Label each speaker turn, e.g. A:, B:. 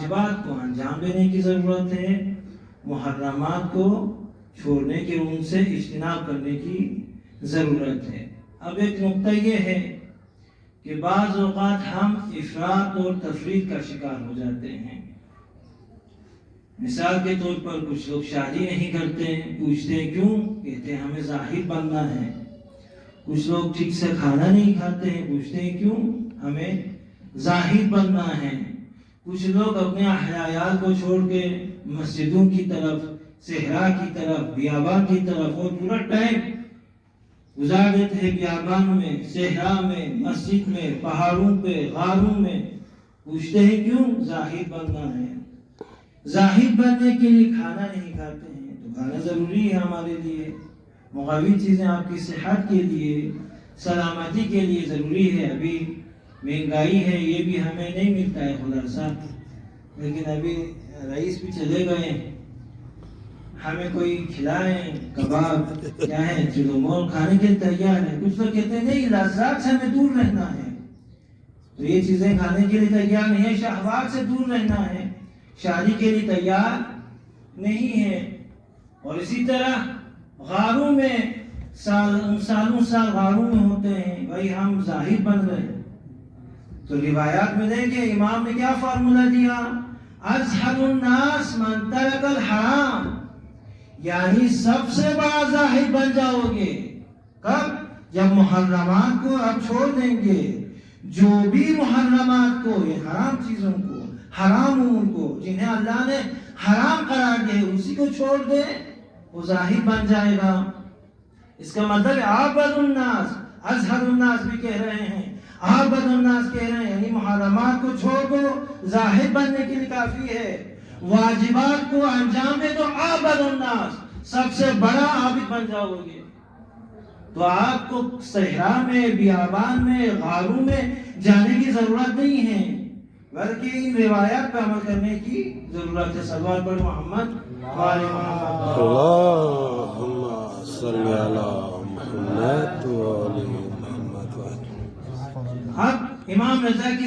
A: واجبات کو انجام دینے کی ضرورت ہے، محرمات کو چھوڑنے کے ان سے اجتناب کرنے کی ضرورت ہے۔ اب ایک نقطہ یہ ہے کہ بعض اوقات ہم افراط اور تفریط کا شکار ہو جاتے ہیں۔ مثال کے طور پر کچھ لوگ شادی نہیں کرتے ہیں، پوچھتے ہیں کیوں؟ کہتے ہیں ہمیں زاہد بننا ہے۔ کچھ لوگ ٹھیک سے کھانا نہیں کھاتے ہیں، پوچھتے ہیں کیوں؟ ہمیں زاہد بننا ہے۔ کچھ لوگ اپنے احیاءات کو چھوڑ کے مسجدوں کی طرف، صحرا کی طرف، بیابان کی طرف اور پورا ٹائم گزار دیتے ہیں بیابان میں، صحرا میں، مسجد میں، پہاڑوں پہ، غاروں میں۔ پوچھتے ہیں کیوں؟ زاہد بننا ہے۔ زاہد بننے کے لیے کھانا نہیں کھاتے ہیں، تو کھانا ضروری ہے ہمارے لیے۔ مقوی چیزیں آپ کی صحت کے لیے، سلامتی کے لیے ضروری ہے۔ ابھی مہنگائی ہے، یہ بھی ہمیں نہیں ملتا ہے خدا صاحب، لیکن ابھی رئیس بھی چلے گئے، ہمیں کوئی کھلائیں کباب کیا ہے، چلو مول کھانے کے لیے تیار ہے۔ کچھ لوگ کہتے ہیں نہیں، لذات سے ہمیں دور رہنا ہے، تو یہ چیزیں کھانے کے لیے تیار نہیں ہے، شہوات سے دور رہنا ہے، شادی کے لیے تیار نہیں ہے۔ اور اسی طرح غاروں میں سالوں سال غاروں میں ہوتے ہیں، بھائی ہم زاہد بن رہے ہیں۔ تو روایات میں دیکھیں امام نے کیا فارمولہ دیا، ازہد الناس من ترک الحرام، یعنی سب سے بڑا زاہد بن جاؤ گے کب؟ جب محرمات کو اب چھوڑ دیں گے۔ جو بھی محرمات کو، یہ حرام چیزوں کو، حرام امور کو جنہیں اللہ نے حرام قرار دے، اسی کو چھوڑ دے، وہ زاہد بن جائے گا۔ اس کا مطلب عابد الناس، ازہد الناس بھی کہہ رہے ہیں، عابد الناس کہہ رہے ہیں، یعنی محرمات کو چھوڑ دو، زاہد بننے کے لیے کافی ہے۔ واجبات کو انجام دے تو عابد الناس، سب سے بڑا عابد بن جاؤ گے۔ تو آپ کو صحرا میں، بیابان میں، غاروں میں جانے کی ضرورت نہیں ہے، بلکہ ان روایات پر عمل کرنے کی ضرورت ہے۔ صلوات پر محمد وآل محمد۔
B: اللہم صلی علی محمد وآل محمد۔
A: اب امام رضا کی